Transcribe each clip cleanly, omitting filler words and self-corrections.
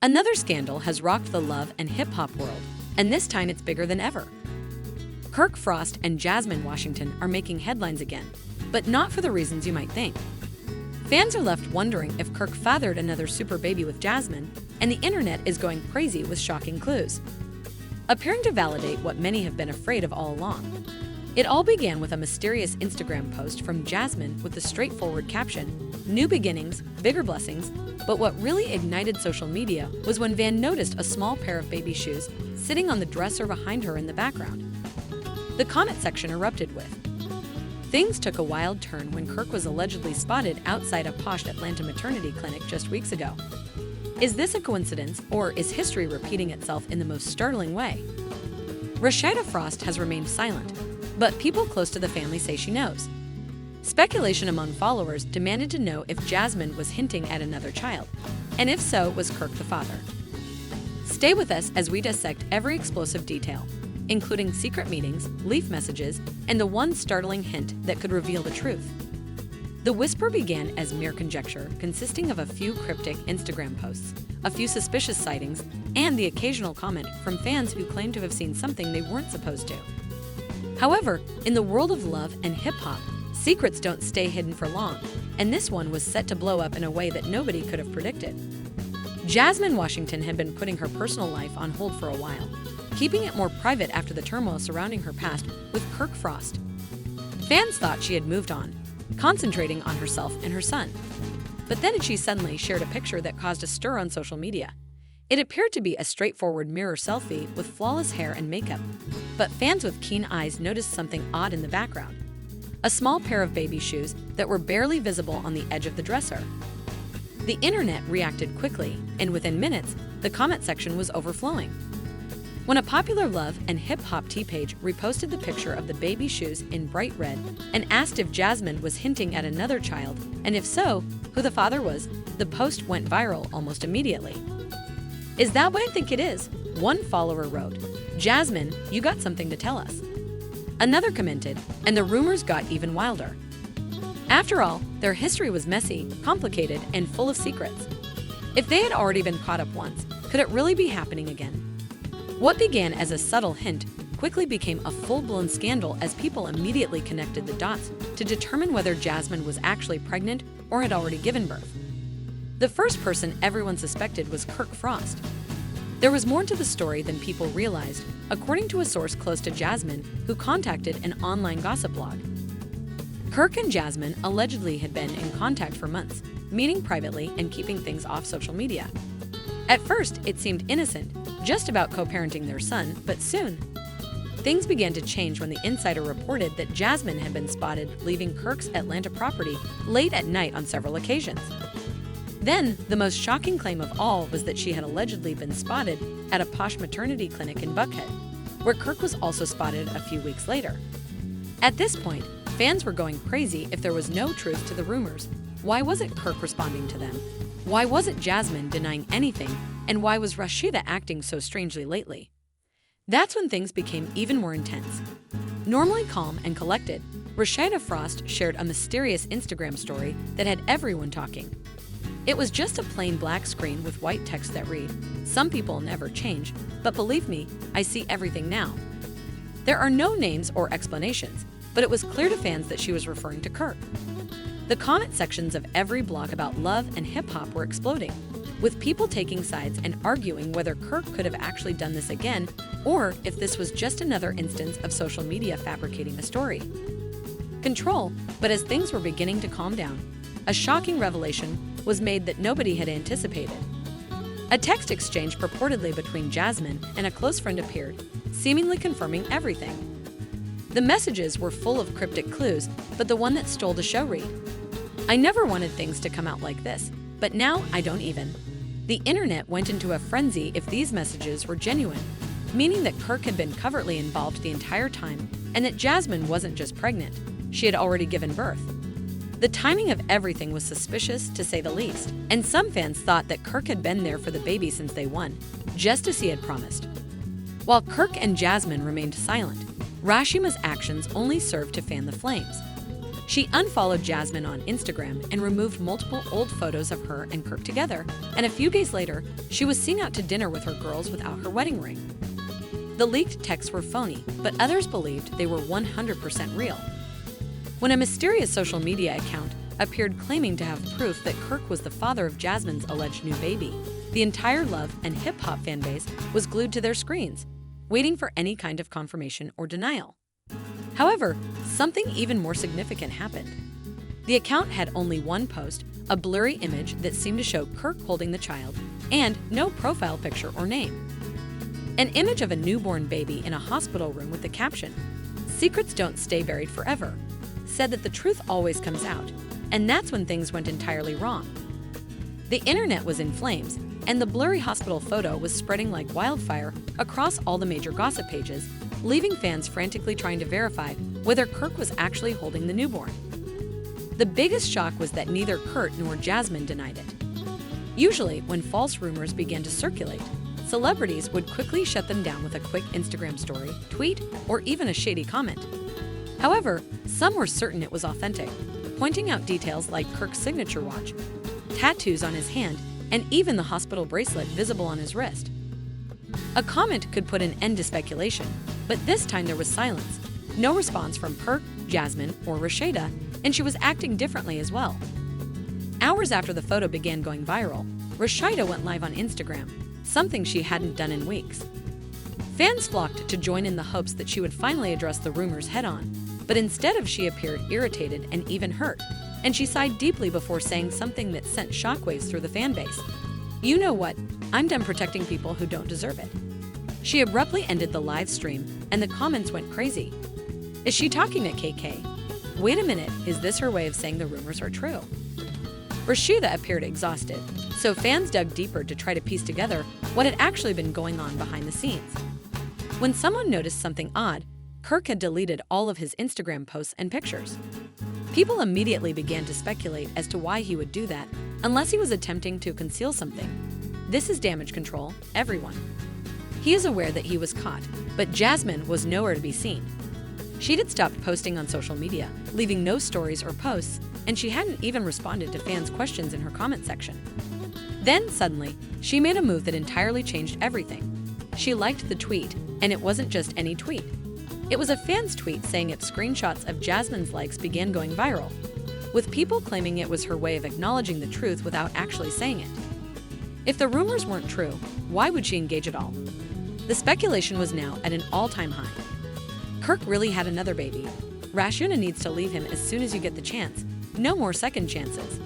Another scandal has rocked the love and hip-hop world, and this time it's bigger than ever. Kirk Frost and Jasmine Washington are making headlines again, but not for the reasons you might think. Fans are left wondering if Kirk fathered another super baby with Jasmine, and the internet is going crazy with shocking clues, appearing to validate what many have been afraid of all along. It all began with a mysterious Instagram post from Jasmine with the straightforward caption, "New beginnings, bigger blessings," but what really ignited social media was when Van noticed a small pair of baby shoes sitting on the dresser behind her in the background. The comment section erupted with, "Things took a wild turn when Kirk was allegedly spotted outside a posh Atlanta maternity clinic just weeks ago. Is this a coincidence, or is history repeating itself in the most startling way?" Rasheeda Frost has remained silent, but people close to the family say she knows. Speculation among followers demanded to know if Jasmine was hinting at another child, and if so, was Kirk the father. Stay with us as we dissect every explosive detail, including secret meetings, leaf messages, and the one startling hint that could reveal the truth. The whisper began as mere conjecture, consisting of a few cryptic Instagram posts, a few suspicious sightings, and the occasional comment from fans who claimed to have seen something they weren't supposed to. However, in the world of love and hip-hop, secrets don't stay hidden for long, and this one was set to blow up in a way that nobody could have predicted. Jasmine Washington had been putting her personal life on hold for a while, keeping it more private after the turmoil surrounding her past with Kirk Frost. Fans thought she had moved on, concentrating on herself and her son. But then she suddenly shared a picture that caused a stir on social media. It appeared to be a straightforward mirror selfie with flawless hair and makeup, but fans with keen eyes noticed something odd in the background. A small pair of baby shoes that were barely visible on the edge of the dresser. The internet reacted quickly, and within minutes, the comment section was overflowing. When a popular love and hip-hop T-page reposted the picture of the baby shoes in bright red and asked if Jasmine was hinting at another child, and if so, who the father was, the post went viral almost immediately. "Is that what I think it is?" one follower wrote. "Jasmine, you got something to tell us." Another commented, and the rumors got even wilder. After all, their history was messy, complicated, and full of secrets. If they had already been caught up once, could it really be happening again? What began as a subtle hint quickly became a full-blown scandal as people immediately connected the dots to determine whether Jasmine was actually pregnant or had already given birth. The first person everyone suspected was Kirk Frost. There was more to the story than people realized, according to a source close to Jasmine who contacted an online gossip blog. Kirk and Jasmine allegedly had been in contact for months, meeting privately and keeping things off social media. At first, it seemed innocent, just about co-parenting their son, but soon, things began to change when the insider reported that Jasmine had been spotted leaving Kirk's Atlanta property late at night on several occasions. Then, the most shocking claim of all was that she had allegedly been spotted at a posh maternity clinic in Buckhead, where Kirk was also spotted a few weeks later. At this point, fans were going crazy if there was no truth to the rumors. Why wasn't Kirk responding to them? Why wasn't Jasmine denying anything? And why was Rasheeda acting so strangely lately? That's when things became even more intense. Normally calm and collected, Rasheeda Frost shared a mysterious Instagram story that had everyone talking. It was just a plain black screen with white text that read, "Some people never change, but believe me, I see everything now." There are no names or explanations, but it was clear to fans that she was referring to Kirk. The comment sections of every blog about love and hip-hop were exploding, with people taking sides and arguing whether Kirk could have actually done this again or if this was just another instance of social media fabricating a story. Control, but as things were beginning to calm down, a shocking revelation was made that nobody had anticipated. A text exchange purportedly between Jasmine and a close friend appeared, seemingly confirming everything. The messages were full of cryptic clues, but the one that stole the show read, "I never wanted things to come out like this, but now I don't even." The internet went into a frenzy if these messages were genuine, meaning that Kirk had been covertly involved the entire time and that Jasmine wasn't just pregnant, she had already given birth. The timing of everything was suspicious, to say the least, and some fans thought that Kirk had been there for the baby since day one, just as he had promised. While Kirk and Jasmine remained silent, Rasheeda's actions only served to fan the flames. She unfollowed Jasmine on Instagram and removed multiple old photos of her and Kirk together, and a few days later, she was seen out to dinner with her girls without her wedding ring. The leaked texts were phony, but others believed they were 100% real. When a mysterious social media account appeared claiming to have proof that Kirk was the father of Jasmine's alleged new baby, the entire Love and Hip Hop fanbase was glued to their screens, waiting for any kind of confirmation or denial. However, something even more significant happened. The account had only one post, a blurry image that seemed to show Kirk holding the child, and no profile picture or name. An image of a newborn baby in a hospital room with the caption, "Secrets don't stay buried forever," said that the truth always comes out, and that's when things went entirely wrong. The internet was in flames, and the blurry hospital photo was spreading like wildfire across all the major gossip pages, leaving fans frantically trying to verify whether Kirk was actually holding the newborn. The biggest shock was that neither Kirk nor Jasmine denied it. Usually, when false rumors began to circulate, celebrities would quickly shut them down with a quick Instagram story, tweet, or even a shady comment. However, some were certain it was authentic, pointing out details like Kirk's signature watch, tattoos on his hand, and even the hospital bracelet visible on his wrist. A comment could put an end to speculation, but this time there was silence. No response from Kirk, Jasmine, or Rasheeda, and she was acting differently as well. Hours after the photo began going viral, Rasheeda went live on Instagram, something she hadn't done in weeks. Fans flocked to join in the hopes that she would finally address the rumors head-on, but instead she appeared irritated and even hurt, and she sighed deeply before saying something that sent shockwaves through the fanbase. "You know what? I'm done protecting people who don't deserve it." She abruptly ended the live stream, and the comments went crazy. Is she talking at KK? Wait a minute, is this her way of saying the rumors are true? Rasheeda appeared exhausted, so fans dug deeper to try to piece together what had actually been going on behind the scenes. When someone noticed something odd, Kirk had deleted all of his Instagram posts and pictures. People immediately began to speculate as to why he would do that, unless he was attempting to conceal something. This is damage control, everyone. He is aware that he was caught, but Jasmine was nowhere to be seen. She'd had stopped posting on social media, leaving no stories or posts, and she hadn't even responded to fans' questions in her comment section. Then, suddenly, she made a move that entirely changed everything. She liked the tweet, and it wasn't just any tweet. It was a fan's tweet saying it. Screenshots of Jasmine's likes began going viral, with people claiming it was her way of acknowledging the truth without actually saying it. If the rumors weren't true, why would she engage at all? The speculation was now at an all-time high. Kirk really had another baby. Rasheeda needs to leave him as soon as you get the chance. No more second chances.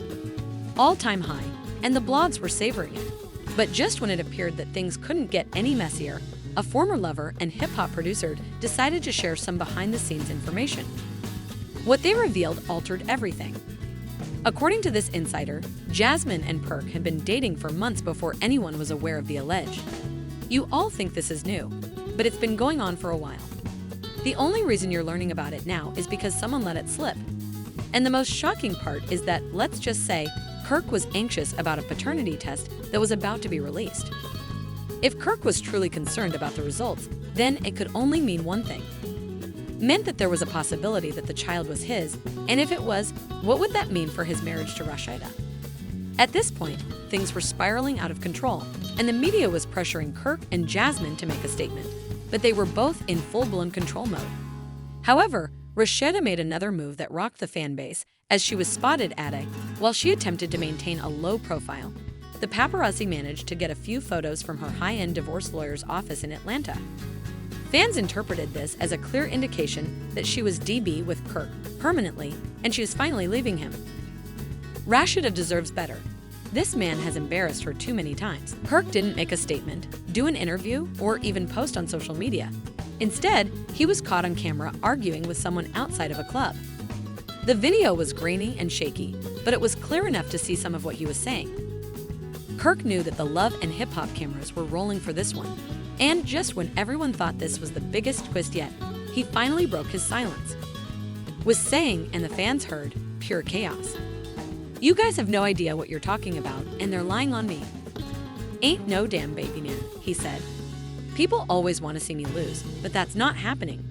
All-time high, and the blogs were savoring it. But just when it appeared that things couldn't get any messier, a former lover and hip-hop producer decided to share some behind-the-scenes information. What they revealed altered everything. According to this insider, Jasmine and Kirk had been dating for months before anyone was aware of the alleged. You all think this is new, but it's been going on for a while. The only reason you're learning about it now is because someone let it slip. And the most shocking part is that, let's just say, Kirk was anxious about a paternity test that was about to be released. If Kirk was truly concerned about the results, then it could only mean one thing. Meant that there was a possibility that the child was his, and if it was, what would that mean for his marriage to Rasheeda? At this point, things were spiraling out of control, and the media was pressuring Kirk and Jasmine to make a statement, but they were both in full-blown control mode. However, Rasheeda made another move that rocked the fan base as she was spotted at while she attempted to maintain a low profile. The paparazzi managed to get a few photos from her high-end divorce lawyer's office in Atlanta. Fans interpreted this as a clear indication that she was DB with Kirk permanently and she was finally leaving him. Rasheeda deserves better. This man has embarrassed her too many times. Kirk didn't make a statement, do an interview, or even post on social media. Instead, he was caught on camera arguing with someone outside of a club. The video was grainy and shaky, but it was clear enough to see some of what he was saying. Kirk knew that the Love and Hip Hop cameras were rolling for this one, and just when everyone thought this was the biggest twist yet, he finally broke his silence. Was saying, and the fans heard, pure chaos. "You guys have no idea what you're talking about, and they're lying on me. Ain't no damn baby man," he said. "People always want to see me lose, but that's not happening."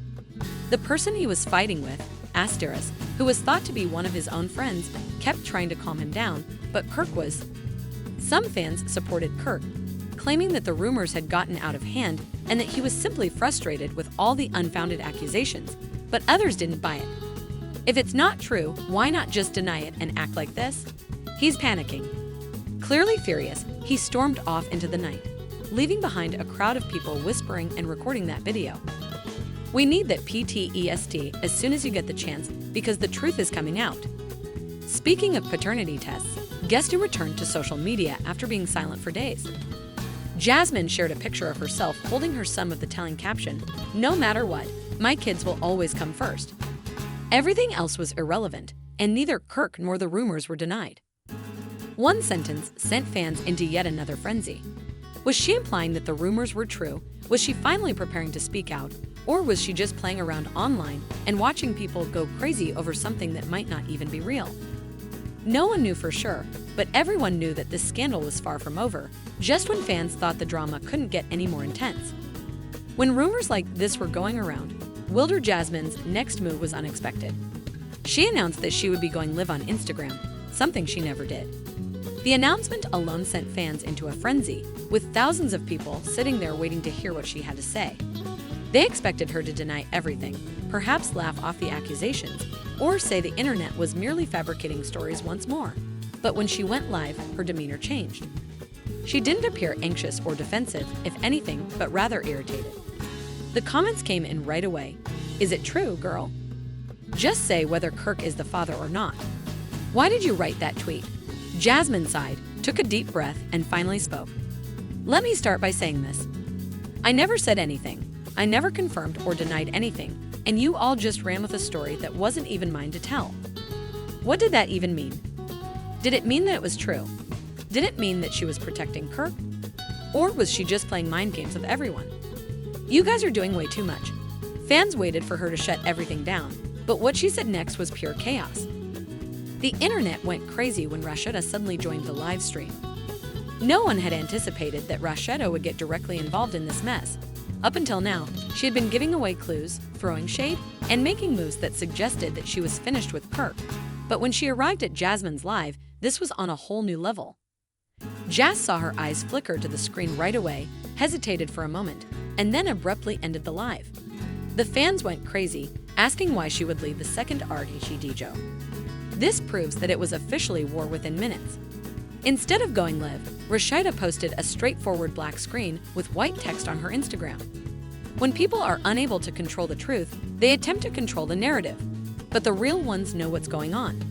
The person he was fighting with, Asteris, who was thought to be one of his own friends, kept trying to calm him down, but Kirk was. Some fans supported Kirk, claiming that the rumors had gotten out of hand and that he was simply frustrated with all the unfounded accusations, but others didn't buy it. If it's not true, why not just deny it and act like this? He's panicking. Clearly furious, he stormed off into the night, leaving behind a crowd of people whispering and recording that video. We need that PTEST as soon as you get the chance because the truth is coming out. Speaking of paternity tests, guess who returned to social media after being silent for days? Jasmine shared a picture of herself holding her son with the telling caption, "No matter what, my kids will always come first." Everything else was irrelevant, and neither Kirk nor the rumors were denied. One sentence sent fans into yet another frenzy. Was she implying that the rumors were true? Was she finally preparing to speak out? Or was she just playing around online and watching people go crazy over something that might not even be real? No one knew for sure, but everyone knew that this scandal was far from over, just when fans thought the drama couldn't get any more intense. When rumors like this were going around, Wilder Jasmine's next move was unexpected. She announced that she would be going live on Instagram, something she never did. The announcement alone sent fans into a frenzy, with thousands of people sitting there waiting to hear what she had to say. They expected her to deny everything, perhaps laugh off the accusations, or say the internet was merely fabricating stories once more. But when she went live, her demeanor changed. She didn't appear anxious or defensive, if anything, but rather irritated. The comments came in right away. "Is it true, girl? Just say whether Kirk is the father or not. Why did you write that tweet?" Jasmine sighed, took a deep breath, and finally spoke. "Let me start by saying this. I never said anything. I never confirmed or denied anything, and you all just ran with a story that wasn't even mine to tell. What did that even mean? Did it mean that it was true? Did it mean that she was protecting Kirk? Or was she just playing mind games with everyone? You guys are doing way too much." Fans waited for her to shut everything down, but what she said next was pure chaos. The internet went crazy when Rasheeda suddenly joined the live stream. No one had anticipated that Rasheeda would get directly involved in this mess. Up until now, she had been giving away clues, throwing shade, and making moves that suggested that she was finished with Kirk. But when she arrived at Jasmine's live, this was on a whole new level. Jas saw her eyes flicker to the screen right away, hesitated for a moment, and then abruptly ended the live. The fans went crazy, asking why she would leave the second LHHATL. This proves that it was officially war within minutes. Instead of going live, Rasheeda posted a straightforward black screen with white text on her Instagram. When people are unable to control the truth, they attempt to control the narrative, but the real ones know what's going on.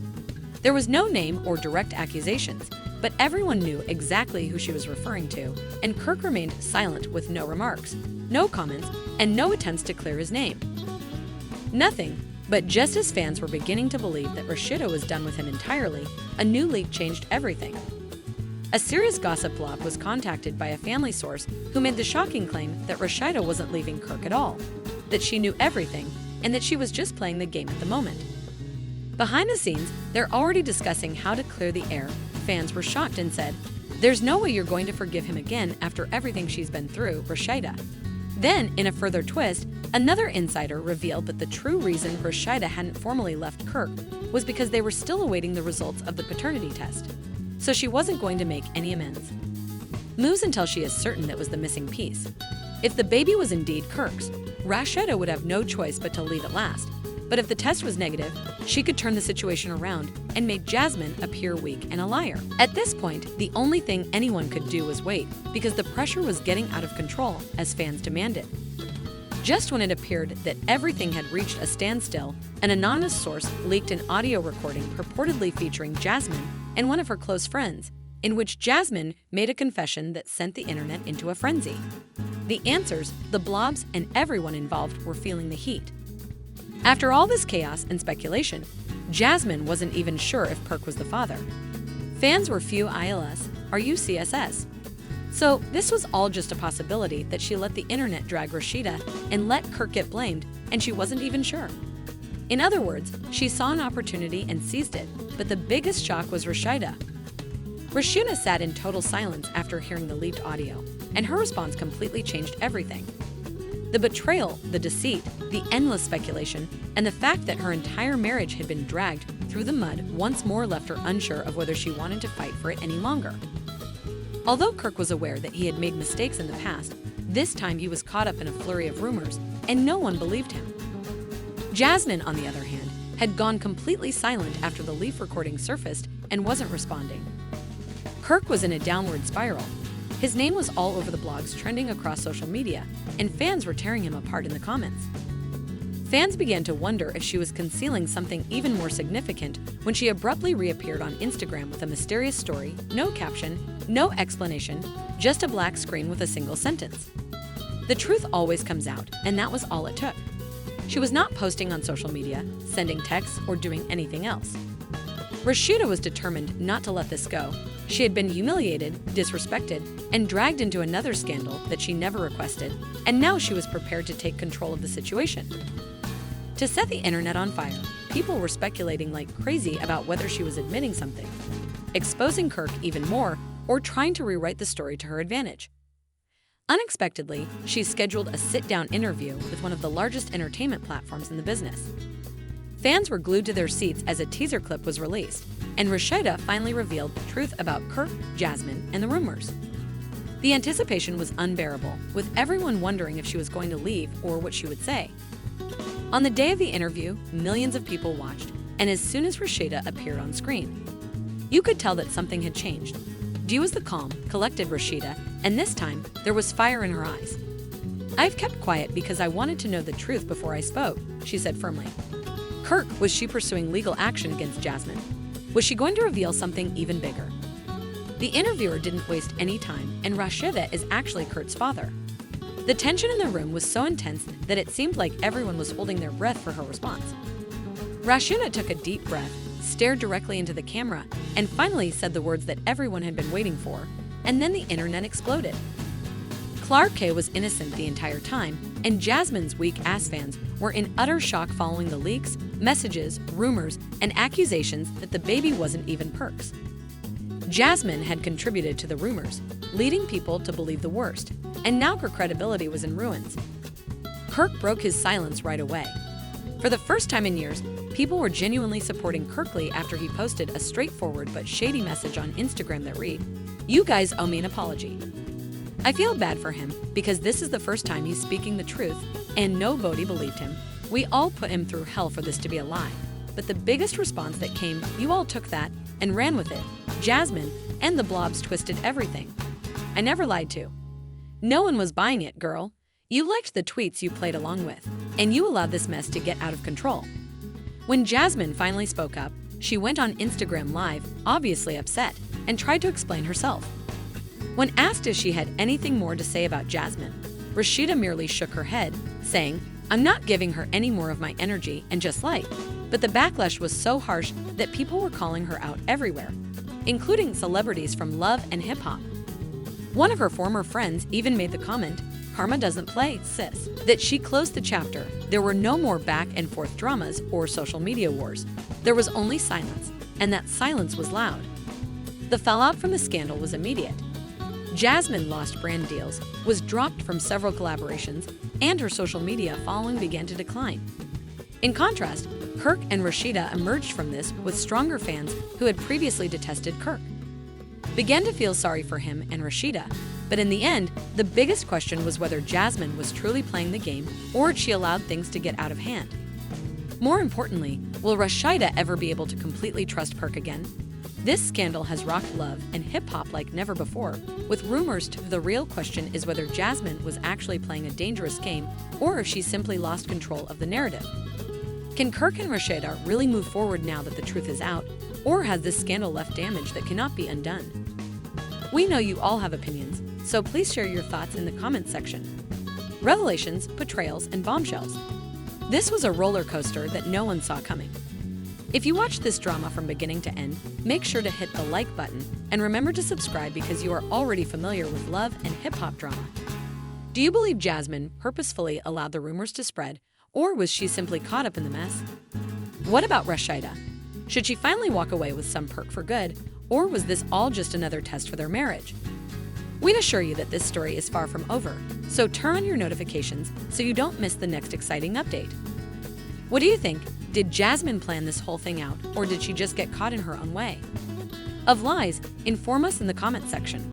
There was no name or direct accusations, but everyone knew exactly who she was referring to, and Kirk remained silent with no remarks, no comments, and no attempts to clear his name. Nothing. But just as fans were beginning to believe that Rasheeda was done with him entirely, a new leak changed everything. A serious gossip blog was contacted by a family source who made the shocking claim that Rasheeda wasn't leaving Kirk at all, that she knew everything, and that she was just playing the game at the moment. Behind the scenes, they're already discussing how to clear the air. Fans were shocked and said, "There's no way you're going to forgive him again after everything she's been through, Rasheeda." Then, in a further twist, another insider revealed that the true reason Rasheeda hadn't formally left Kirk was because they were still awaiting the results of the paternity test. So she wasn't going to make any amends. Moves until she is certain that was the missing piece. If the baby was indeed Kirk's, Rasheeda would have no choice but to leave at last. But if the test was negative, she could turn the situation around and make Jasmine appear weak and a liar. At this point, the only thing anyone could do was wait, because the pressure was getting out of control as fans demanded. Just when it appeared that everything had reached a standstill, an anonymous source leaked an audio recording purportedly featuring Jasmine and one of her close friends, in which Jasmine made a confession that sent the internet into a frenzy. The answers, the blobs, and everyone involved were feeling the heat. After all this chaos and speculation, Jasmine wasn't even sure if Kirk was the father. Fans were few ILS, are you CSS? So this was all just a possibility that she let the internet drag Rasheeda and let Kirk get blamed, and she wasn't even sure. In other words, she saw an opportunity and seized it, but the biggest shock was Rasheeda. Rasheeda sat in total silence after hearing the leaked audio, and her response completely changed everything. The betrayal, the deceit, the endless speculation, and the fact that her entire marriage had been dragged through the mud once more left her unsure of whether she wanted to fight for it any longer. Although Kirk was aware that he had made mistakes in the past, this time he was caught up in a flurry of rumors, and no one believed him. Jasmine, on the other hand, had gone completely silent after the leaf recording surfaced and wasn't responding. Kirk was in a downward spiral. His name was all over the blogs trending across social media, and fans were tearing him apart in the comments. Fans began to wonder if she was concealing something even more significant when she abruptly reappeared on Instagram with a mysterious story, no caption, no explanation, just a black screen with a single sentence. The truth always comes out, and that was all it took. She was not posting on social media, sending texts, or doing anything else. Rasheeda was determined not to let this go. She had been humiliated, disrespected, and dragged into another scandal that she never requested, and now she was prepared to take control of the situation. To set the internet on fire, people were speculating like crazy about whether she was admitting something, exposing Kirk even more, or trying to rewrite the story to her advantage. Unexpectedly, she scheduled a sit-down interview with one of the largest entertainment platforms in the business. Fans were glued to their seats as a teaser clip was released, and Rasheeda finally revealed the truth about Kirk, Jasmine, and the rumors. The anticipation was unbearable, with everyone wondering if she was going to leave or what she would say. On the day of the interview, millions of people watched, and as soon as Rasheeda appeared on screen, you could tell that something had changed. Due was the calm, collected Rasheeda, and this time, there was fire in her eyes. "I've kept quiet because I wanted to know the truth before I spoke," she said firmly. Kirk, was she pursuing legal action against Jasmine? Was she going to reveal something even bigger? The interviewer didn't waste any time, and Rasheeda is actually Kirk's father. The tension in the room was so intense that it seemed like everyone was holding their breath for her response. Rasheeda took a deep breath, stared directly into the camera, and finally said the words that everyone had been waiting for, and then the internet exploded. Clark K was innocent the entire time, and Jasmine's weak-ass fans were in utter shock following the leaks, messages, rumors, and accusations that the baby wasn't even Kirk's. Jasmine had contributed to the rumors, leading people to believe the worst, and now her credibility was in ruins. Kirk broke his silence right away. For the first time in years, people were genuinely supporting Kirkley after he posted a straightforward but shady message on Instagram that read, "You guys owe me an apology." I feel bad for him because this is the first time he's speaking the truth, and nobody believed him. We all put him through hell for this to be a lie. But the biggest response that came, you all took that and ran with it. Jasmine and the blobs twisted everything. I never lied to. No one was buying it, girl. You liked the tweets you played along with, and you allowed this mess to get out of control. When Jasmine finally spoke up, she went on Instagram Live, obviously upset, and tried to explain herself. When asked if she had anything more to say about Jasmine, Rasheeda merely shook her head, saying, "I'm not giving her any more of my energy and just like." But the backlash was so harsh that people were calling her out everywhere, including celebrities from love and hip-hop. One of her former friends even made the comment, "Karma doesn't play, sis," that she closed the chapter. There were no more back-and-forth dramas or social media wars. There was only silence, and that silence was loud. The fallout from the scandal was immediate. Jasmine lost brand deals, was dropped from several collaborations, and her social media following began to decline. In contrast, Kirk and Rasheeda emerged from this with stronger fans who had previously detested Kirk. Began to feel sorry for him and Rasheeda, but in the end, the biggest question was whether Jasmine was truly playing the game or had she allowed things to get out of hand. More importantly, will Rasheeda ever be able to completely trust Kirk again? This scandal has rocked love and hip-hop like never before, with rumors to the real question is whether Jasmine was actually playing a dangerous game or if she simply lost control of the narrative. Can Kirk and Rasheeda really move forward now that the truth is out, or has this scandal left damage that cannot be undone? We know you all have opinions, so please share your thoughts in the comments section. Revelations, betrayals, and bombshells. This was a roller coaster that no one saw coming. If you watched this drama from beginning to end, make sure to hit the like button and remember to subscribe because you are already familiar with love and hip-hop drama. Do you believe Jasmine purposefully allowed the rumors to spread, or was she simply caught up in the mess? What about Rasheeda? Should she finally walk away with some perk for good, or was this all just another test for their marriage? We'd assure you that this story is far from over, so turn on your notifications so you don't miss the next exciting update. What do you think? Did Jasmine plan this whole thing out, or did she just get caught in her own way? Of lies, inform us in the comment section.